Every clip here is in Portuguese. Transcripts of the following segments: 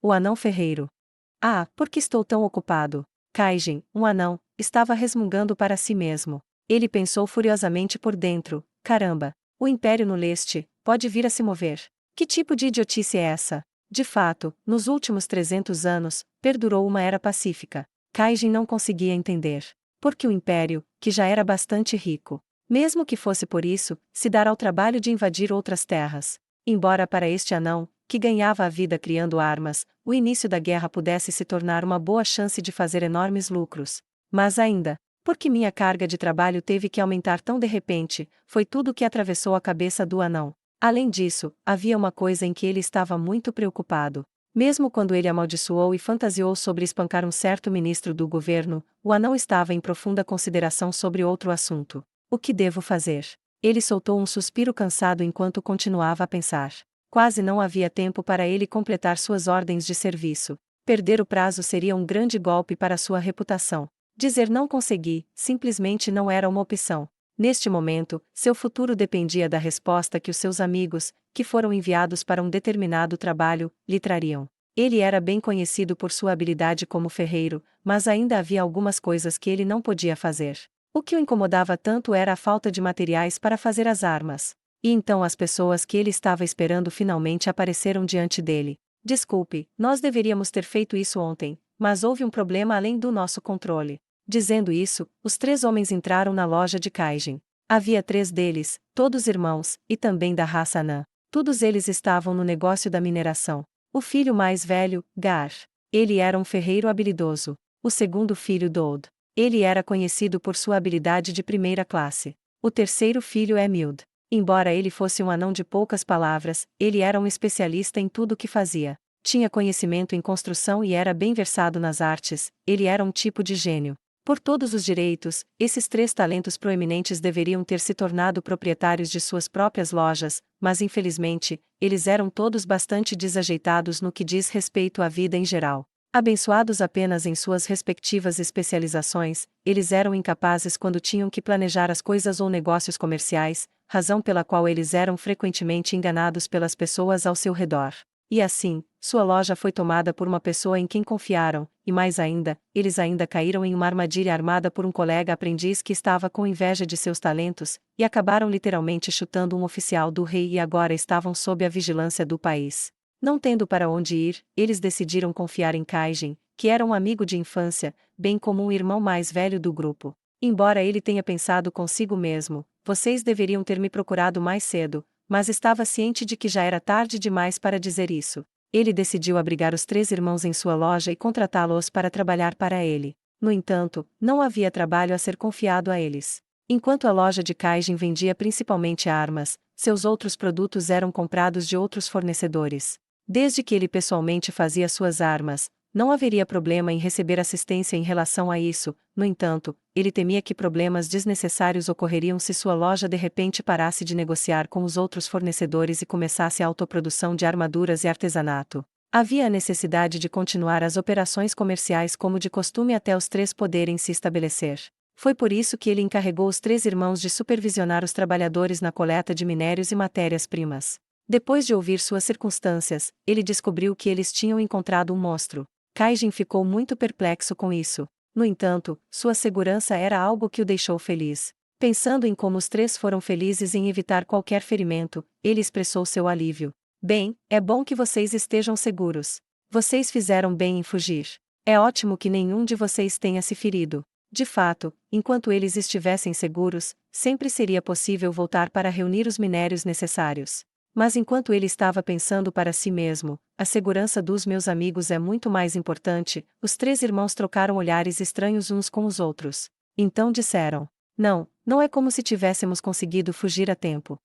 O anão ferreiro. Ah, por que estou tão ocupado? Kaijin, um anão, estava resmungando para si mesmo. Ele pensou furiosamente por dentro: caramba, o Império no leste pode vir a se mover. Que tipo de idiotice é essa? De fato, nos últimos 300 anos, perdurou uma era pacífica. Kaijin não conseguia entender. Porque o Império, que já era bastante rico, mesmo que fosse por isso, se dar ao trabalho de invadir outras terras. Embora para este anão, que ganhava a vida criando armas, o início da guerra pudesse se tornar uma boa chance de fazer enormes lucros. Mas ainda, porque minha carga de trabalho teve que aumentar tão de repente, foi tudo o que atravessou a cabeça do anão. Além disso, havia uma coisa em que ele estava muito preocupado. Mesmo quando ele amaldiçoou e fantasiou sobre espancar um certo ministro do governo, o anão estava em profunda consideração sobre outro assunto. O que devo fazer? Ele soltou um suspiro cansado enquanto continuava a pensar. Quase não havia tempo para ele completar suas ordens de serviço. Perder o prazo seria um grande golpe para sua reputação. Dizer não consegui, simplesmente não era uma opção. Neste momento, seu futuro dependia da resposta que os seus amigos, que foram enviados para um determinado trabalho, lhe trariam. Ele era bem conhecido por sua habilidade como ferreiro, mas ainda havia algumas coisas que ele não podia fazer. O que o incomodava tanto era a falta de materiais para fazer as armas. E então as pessoas que ele estava esperando finalmente apareceram diante dele. Desculpe, nós deveríamos ter feito isso ontem, mas houve um problema além do nosso controle. Dizendo isso, os 3 homens entraram na loja de Kaijin. Havia 3 deles, todos irmãos, e também da raça anã. Todos eles estavam no negócio da mineração. O filho mais velho, Gar. Ele era um ferreiro habilidoso. O segundo filho, Doud. Ele era conhecido por sua habilidade de primeira classe. O terceiro filho é Mild. Embora ele fosse um anão de poucas palavras, ele era um especialista em tudo o que fazia. Tinha conhecimento em construção e era bem versado nas artes, ele era um tipo de gênio. Por todos os direitos, esses 3 talentos proeminentes deveriam ter se tornado proprietários de suas próprias lojas, mas infelizmente, eles eram todos bastante desajeitados no que diz respeito à vida em geral. Abençoados apenas em suas respectivas especializações, eles eram incapazes quando tinham que planejar as coisas ou negócios comerciais, razão pela qual eles eram frequentemente enganados pelas pessoas ao seu redor. E assim, sua loja foi tomada por uma pessoa em quem confiaram, e mais ainda, eles ainda caíram em uma armadilha armada por um colega aprendiz que estava com inveja de seus talentos, e acabaram literalmente chutando um oficial do rei e agora estavam sob a vigilância do país. Não tendo para onde ir, eles decidiram confiar em Kaijin, que era um amigo de infância, bem como um irmão mais velho do grupo. Embora ele tenha pensado consigo mesmo, vocês deveriam ter me procurado mais cedo, mas estava ciente de que já era tarde demais para dizer isso. Ele decidiu abrigar os 3 irmãos em sua loja e contratá-los para trabalhar para ele. No entanto, não havia trabalho a ser confiado a eles. Enquanto a loja de Kaijin vendia principalmente armas, seus outros produtos eram comprados de outros fornecedores. Desde que ele pessoalmente fazia suas armas, não haveria problema em receber assistência em relação a isso. No entanto, ele temia que problemas desnecessários ocorreriam se sua loja de repente parasse de negociar com os outros fornecedores e começasse a autoprodução de armaduras e artesanato. Havia a necessidade de continuar as operações comerciais como de costume até os 3 poderem se estabelecer. Foi por isso que ele encarregou os 3 irmãos de supervisionar os trabalhadores na coleta de minérios e matérias-primas. Depois de ouvir suas circunstâncias, ele descobriu que eles tinham encontrado um monstro. Kaijin ficou muito perplexo com isso. No entanto, sua segurança era algo que o deixou feliz. Pensando em como os 3 foram felizes em evitar qualquer ferimento, ele expressou seu alívio. Bem, é bom que vocês estejam seguros. Vocês fizeram bem em fugir. É ótimo que nenhum de vocês tenha se ferido. De fato, enquanto eles estivessem seguros, sempre seria possível voltar para reunir os minérios necessários. Mas enquanto ele estava pensando para si mesmo, a segurança dos meus amigos é muito mais importante, os 3 irmãos trocaram olhares estranhos uns com os outros. Então disseram: não é como se tivéssemos conseguido fugir a tempo.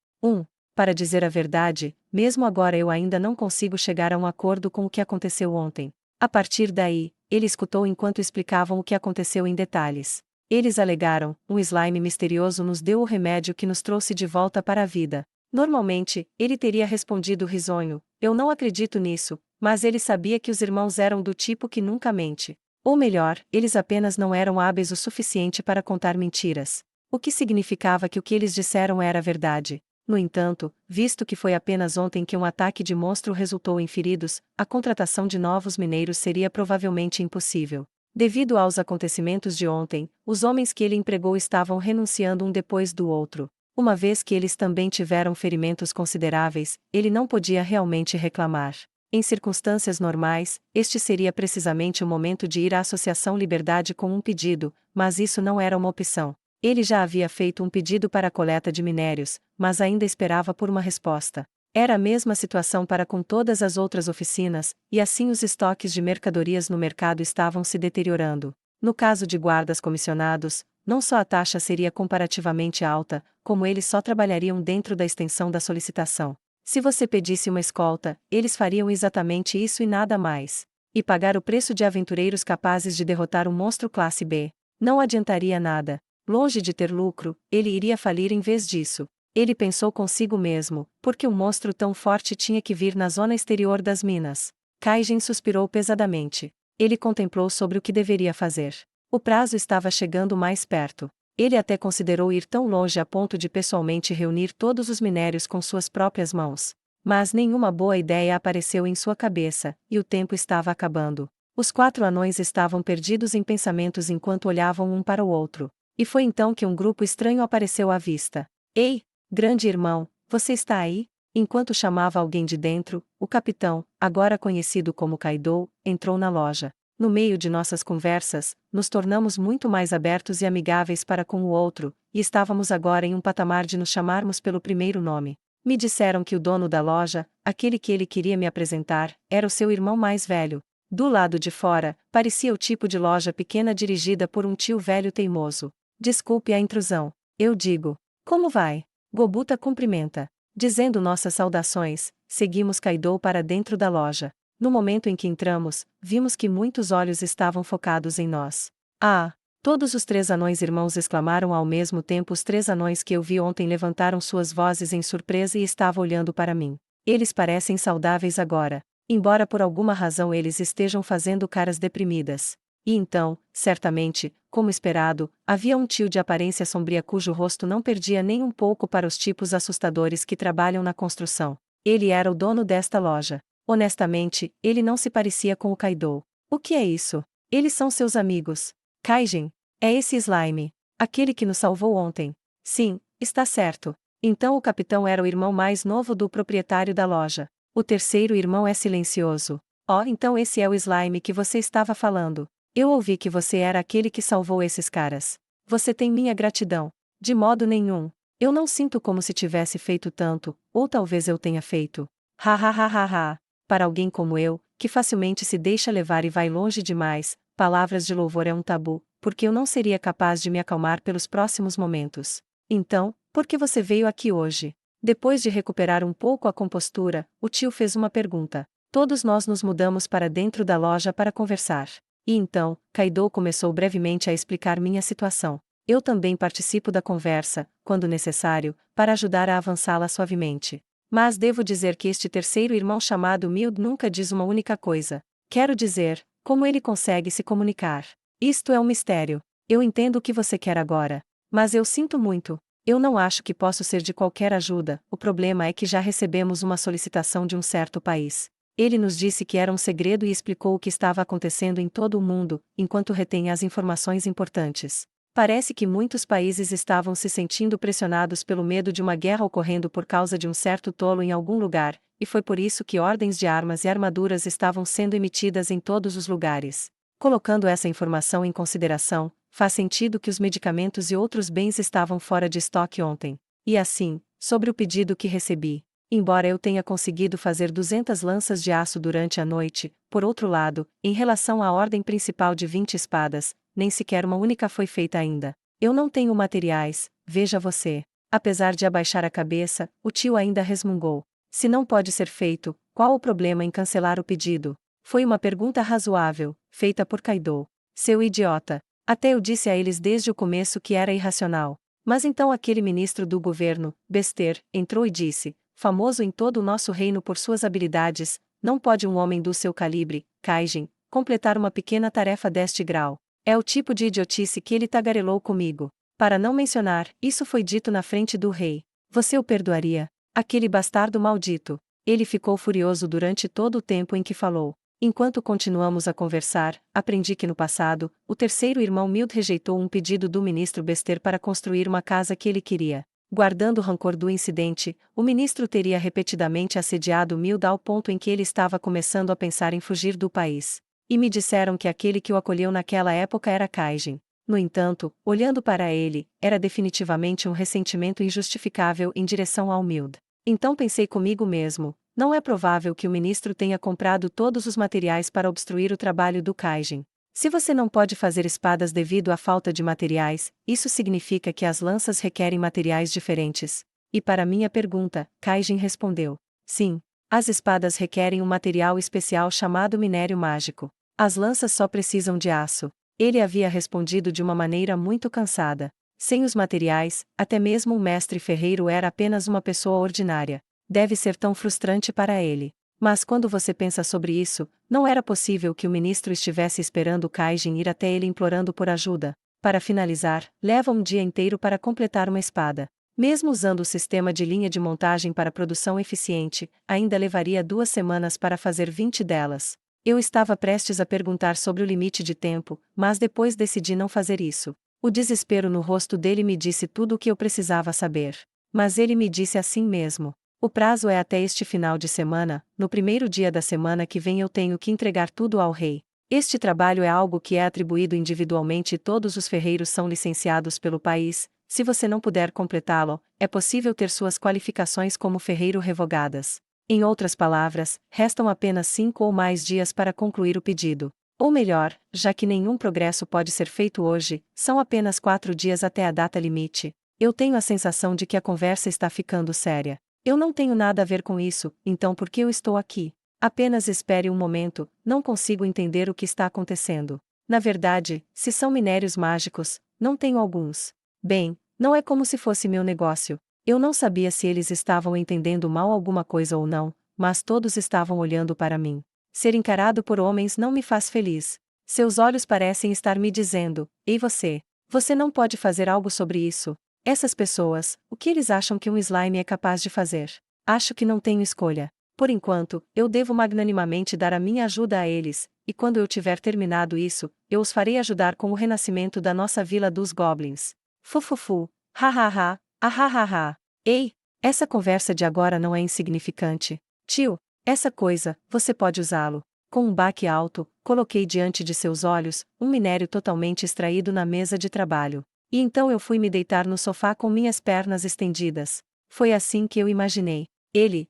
Para dizer a verdade, mesmo agora eu ainda não consigo chegar a um acordo com o que aconteceu ontem. A partir daí, ele escutou enquanto explicavam o que aconteceu em detalhes. Eles alegaram: um slime misterioso nos deu o remédio que nos trouxe de volta para a vida. Normalmente, ele teria respondido risonho: eu não acredito nisso, mas ele sabia que os irmãos eram do tipo que nunca mente. Ou melhor, eles apenas não eram hábeis o suficiente para contar mentiras. O que significava que o que eles disseram era verdade. No entanto, visto que foi apenas ontem que um ataque de monstro resultou em feridos, a contratação de novos mineiros seria provavelmente impossível. Devido aos acontecimentos de ontem, os homens que ele empregou estavam renunciando um depois do outro. Uma vez que eles também tiveram ferimentos consideráveis, ele não podia realmente reclamar. Em circunstâncias normais, este seria precisamente o momento de ir à Associação Liberdade com um pedido, mas isso não era uma opção. Ele já havia feito um pedido para a coleta de minérios, mas ainda esperava por uma resposta. Era a mesma situação para com todas as outras oficinas, e assim os estoques de mercadorias no mercado estavam se deteriorando. No caso de guardas comissionados, não só a taxa seria comparativamente alta, como eles só trabalhariam dentro da extensão da solicitação. Se você pedisse uma escolta, eles fariam exatamente isso e nada mais. E pagar o preço de aventureiros capazes de derrotar um monstro classe B. Não adiantaria nada. Longe de ter lucro, ele iria falir em vez disso. Ele pensou consigo mesmo, porque um monstro tão forte tinha que vir na zona exterior das minas. Kaijin suspirou pesadamente. Ele contemplou sobre o que deveria fazer. O prazo estava chegando mais perto. Ele até considerou ir tão longe a ponto de pessoalmente reunir todos os minérios com suas próprias mãos. Mas nenhuma boa ideia apareceu em sua cabeça, e o tempo estava acabando. Os 4 anões estavam perdidos em pensamentos enquanto olhavam um para o outro. E foi então que um grupo estranho apareceu à vista. Ei, grande irmão, você está aí? Enquanto chamava alguém de dentro, o capitão, agora conhecido como Kaido, entrou na loja. No meio de nossas conversas, nos tornamos muito mais abertos e amigáveis para com o outro, e estávamos agora em um patamar de nos chamarmos pelo primeiro nome. Me disseram que o dono da loja, aquele que ele queria me apresentar, era o seu irmão mais velho. Do lado de fora, parecia o tipo de loja pequena dirigida por um tio velho teimoso. Desculpe a intrusão. Eu digo. Como vai? Gobuta cumprimenta. Dizendo nossas saudações, seguimos Kaido para dentro da loja. No momento em que entramos, vimos que muitos olhos estavam focados em nós. Ah! Todos os 3 anões irmãos exclamaram ao mesmo tempo. Os 3 anões que eu vi ontem levantaram suas vozes em surpresa e estavam olhando para mim. Eles parecem saudáveis agora, embora por alguma razão eles estejam fazendo caras deprimidas. E então, certamente, como esperado, havia um tio de aparência sombria cujo rosto não perdia nem um pouco para os tipos assustadores que trabalham na construção. Ele era o dono desta loja. Honestamente, ele não se parecia com o Kaido. O que é isso? Eles são seus amigos. Kaijin, é esse Slime. Aquele que nos salvou ontem. Sim, está certo. Então o capitão era o irmão mais novo do proprietário da loja. O terceiro irmão é silencioso. Oh, então esse é o Slime que você estava falando. Eu ouvi que você era aquele que salvou esses caras. Você tem minha gratidão. De modo nenhum. Eu não sinto como se tivesse feito tanto, ou talvez eu tenha feito. Ha ha ha ha ha. Para alguém como eu, que facilmente se deixa levar e vai longe demais, palavras de louvor é um tabu, porque eu não seria capaz de me acalmar pelos próximos momentos. Então, por que você veio aqui hoje? Depois de recuperar um pouco a compostura, o tio fez uma pergunta. Todos nós nos mudamos para dentro da loja para conversar. E então, Kaido começou brevemente a explicar minha situação. Eu também participo da conversa, quando necessário, para ajudar a avançá-la suavemente. Mas devo dizer que este terceiro irmão chamado Mild nunca diz uma única coisa. Quero dizer, como ele consegue se comunicar. Isto é um mistério. Eu entendo o que você quer agora. Mas eu sinto muito. Eu não acho que posso ser de qualquer ajuda. O problema é que já recebemos uma solicitação de um certo país. Ele nos disse que era um segredo e explicou o que estava acontecendo em todo o mundo, enquanto retém as informações importantes. Parece que muitos países estavam se sentindo pressionados pelo medo de uma guerra ocorrendo por causa de um certo tolo em algum lugar, e foi por isso que ordens de armas e armaduras estavam sendo emitidas em todos os lugares. Colocando essa informação em consideração, faz sentido que os medicamentos e outros bens estavam fora de estoque ontem. E assim, sobre o pedido que recebi. Embora eu tenha conseguido fazer 200 lanças de aço durante a noite, por outro lado, em relação à ordem principal de 20 espadas, nem sequer uma única foi feita ainda. Eu não tenho materiais, veja você. Apesar de abaixar a cabeça, o tio ainda resmungou. Se não pode ser feito, qual o problema em cancelar o pedido? Foi uma pergunta razoável, feita por Kaido. Seu idiota. Até eu disse a eles desde o começo que era irracional. Mas então aquele ministro do governo, Bester, entrou e disse, famoso em todo o nosso reino por suas habilidades, não pode um homem do seu calibre, Kaijin, completar uma pequena tarefa deste grau. É o tipo de idiotice que ele tagarelou comigo. Para não mencionar, isso foi dito na frente do rei. Você o perdoaria? Aquele bastardo maldito. Ele ficou furioso durante todo o tempo em que falou. Enquanto continuamos a conversar, aprendi que no passado, o terceiro irmão Mild rejeitou um pedido do ministro Bester para construir uma casa que ele queria. Guardando o rancor do incidente, o ministro teria repetidamente assediado Mild ao ponto em que ele estava começando a pensar em fugir do país. E me disseram que aquele que o acolheu naquela época era Kaijin. No entanto, olhando para ele, era definitivamente um ressentimento injustificável em direção ao Mild. Então pensei comigo mesmo, não é provável que o ministro tenha comprado todos os materiais para obstruir o trabalho do Kaijin. Se você não pode fazer espadas devido à falta de materiais, isso significa que as lanças requerem materiais diferentes. E para minha pergunta, Kaijin respondeu: sim, as espadas requerem um material especial chamado minério mágico. As lanças só precisam de aço. Ele havia respondido de uma maneira muito cansada. Sem os materiais, até mesmo um mestre ferreiro era apenas uma pessoa ordinária. Deve ser tão frustrante para ele. Mas quando você pensa sobre isso, não era possível que o ministro estivesse esperando Kaijin ir até ele implorando por ajuda. Para finalizar, leva um dia inteiro para completar uma espada. Mesmo usando o sistema de linha de montagem para produção eficiente, ainda levaria 2 semanas para fazer 20 delas. Eu estava prestes a perguntar sobre o limite de tempo, mas depois decidi não fazer isso. O desespero no rosto dele me disse tudo o que eu precisava saber. Mas ele me disse assim mesmo: o prazo é até este final de semana, no primeiro dia da semana que vem eu tenho que entregar tudo ao rei. Este trabalho é algo que é atribuído individualmente e todos os ferreiros são licenciados pelo país. Se você não puder completá-lo, é possível ter suas qualificações como ferreiro revogadas. Em outras palavras, restam apenas 5 ou mais dias para concluir o pedido. Ou melhor, já que nenhum progresso pode ser feito hoje, são apenas 4 dias até a data limite. Eu tenho a sensação de que a conversa está ficando séria. Eu não tenho nada a ver com isso, então por que eu estou aqui? Apenas espere um momento, não consigo entender o que está acontecendo. Na verdade, se são minérios mágicos, não tenho alguns. Bem, não é como se fosse meu negócio. Eu não sabia se eles estavam entendendo mal alguma coisa ou não, mas todos estavam olhando para mim. Ser encarado por homens não me faz feliz. Seus olhos parecem estar me dizendo: ei você, você não pode fazer algo sobre isso. Essas pessoas, o que eles acham que um slime é capaz de fazer? Acho que não tenho escolha. Por enquanto, eu devo magnanimamente dar a minha ajuda a eles, e quando eu tiver terminado isso, eu os farei ajudar com o renascimento da nossa vila dos goblins. Fufufu, ha ha ha, ah ha ha ha. Ei, essa conversa de agora não é insignificante. Tio, essa coisa, você pode usá-lo. Com um baque alto, coloquei diante de seus olhos um minério totalmente extraído na mesa de trabalho. E então eu fui me deitar no sofá com minhas pernas estendidas. Foi assim que eu imaginei. Ele,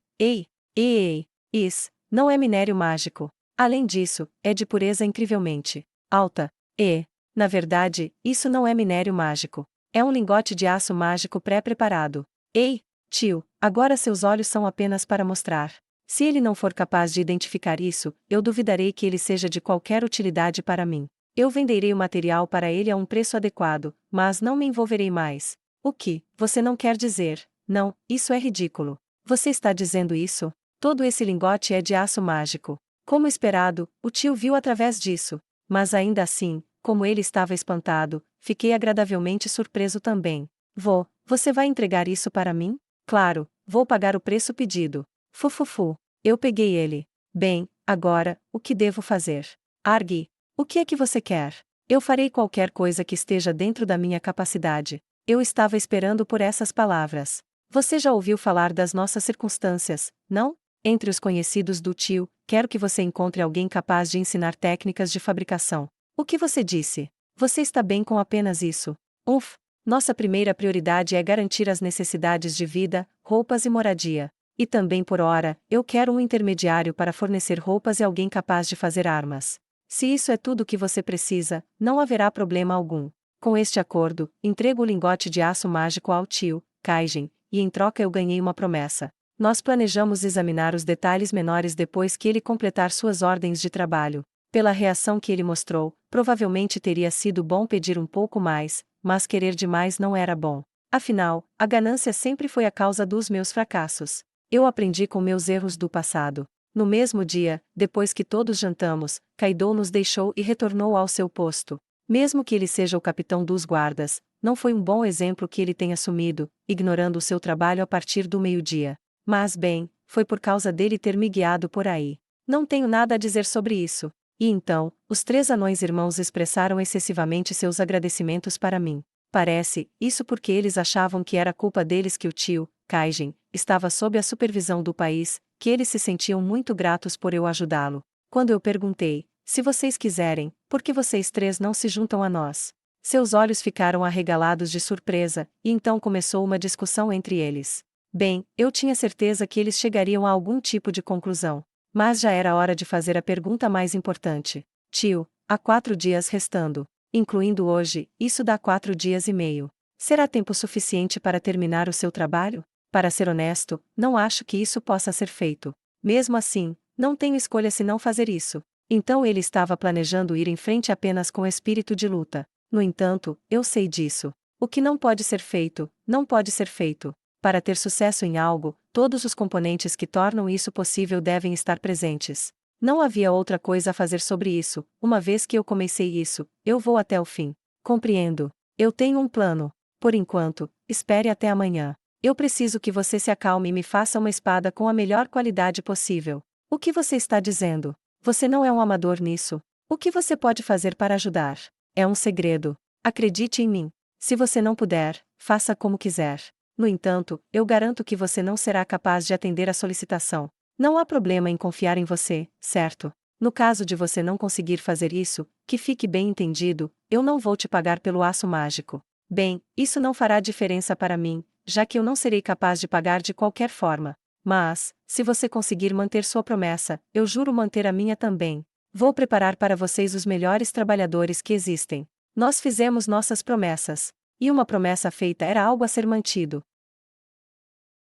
não é minério mágico. Além disso, é de pureza incrivelmente alta. Na verdade, isso não é minério mágico. É um lingote de aço mágico pré-preparado. Ei, tio, agora seus olhos são apenas para mostrar. Se ele não for capaz de identificar isso, eu duvidarei que ele seja de qualquer utilidade para mim. Eu venderei o material para ele a um preço adequado, mas não me envolverei mais. O que? Você não quer dizer? Não, isso é ridículo. Você está dizendo isso? Todo esse lingote é de aço mágico. Como esperado, o tio viu através disso. Mas ainda assim, como ele estava espantado, fiquei agradavelmente surpreso também. Você vai entregar isso para mim? Claro, vou pagar o preço pedido. Fufufu. Eu peguei ele. Bem, agora, o que devo fazer? Argy. O que é que você quer? Eu farei qualquer coisa que esteja dentro da minha capacidade. Eu estava esperando por essas palavras. Você já ouviu falar das nossas circunstâncias, não? Entre os conhecidos do tio, quero que você encontre alguém capaz de ensinar técnicas de fabricação. O que você disse? Você está bem com apenas isso? Nossa primeira prioridade é garantir as necessidades de vida, roupas e moradia. E também por hora, eu quero um intermediário para fornecer roupas e alguém capaz de fazer armas. Se isso é tudo o que você precisa, não haverá problema algum. Com este acordo, entrego o lingote de aço mágico ao tio, Kaijin, e em troca eu ganhei uma promessa. Nós planejamos examinar os detalhes menores depois que ele completar suas ordens de trabalho. Pela reação que ele mostrou, provavelmente teria sido bom pedir um pouco mais, mas querer demais não era bom. Afinal, a ganância sempre foi a causa dos meus fracassos. Eu aprendi com meus erros do passado. No mesmo dia, depois que todos jantamos, Kaido nos deixou e retornou ao seu posto. Mesmo que ele seja o capitão dos guardas, não foi um bom exemplo que ele tem assumido, ignorando o seu trabalho a partir do meio-dia. Mas bem, foi por causa dele ter me guiado por aí. Não tenho nada a dizer sobre isso. E então, os 3 anões irmãos expressaram excessivamente seus agradecimentos para mim. Parece, isso porque eles achavam que era culpa deles que o tio, Kaijin, estava sob a supervisão do país, que eles se sentiam muito gratos por eu ajudá-lo. Quando eu perguntei, se vocês quiserem, por que vocês 3 não se juntam a nós? Seus olhos ficaram arregalados de surpresa, e então começou uma discussão entre eles. Bem, eu tinha certeza que eles chegariam a algum tipo de conclusão. Mas já era hora de fazer a pergunta mais importante. Tio, há 4 dias restando. Incluindo hoje, isso dá 4 dias e meio. Será tempo suficiente para terminar o seu trabalho? Para ser honesto, não acho que isso possa ser feito. Mesmo assim, não tenho escolha senão fazer isso. Então ele estava planejando ir em frente apenas com espírito de luta. No entanto, eu sei disso. O que não pode ser feito, não pode ser feito. Para ter sucesso em algo, todos os componentes que tornam isso possível devem estar presentes. Não havia outra coisa a fazer sobre isso, uma vez que eu comecei isso, eu vou até o fim. Compreendo. Eu tenho um plano. Por enquanto, espere até amanhã. Eu preciso que você se acalme e me faça uma espada com a melhor qualidade possível. O que você está dizendo? Você não é um amador nisso. O que você pode fazer para ajudar? É um segredo. Acredite em mim. Se você não puder, faça como quiser. No entanto, eu garanto que você não será capaz de atender a solicitação. Não há problema em confiar em você, certo? No caso de você não conseguir fazer isso, que fique bem entendido, eu não vou te pagar pelo aço mágico. Bem, isso não fará diferença para mim, já que eu não serei capaz de pagar de qualquer forma. Mas, se você conseguir manter sua promessa, eu juro manter a minha também. Vou preparar para vocês os melhores trabalhadores que existem. Nós fizemos nossas promessas. E uma promessa feita era algo a ser mantido.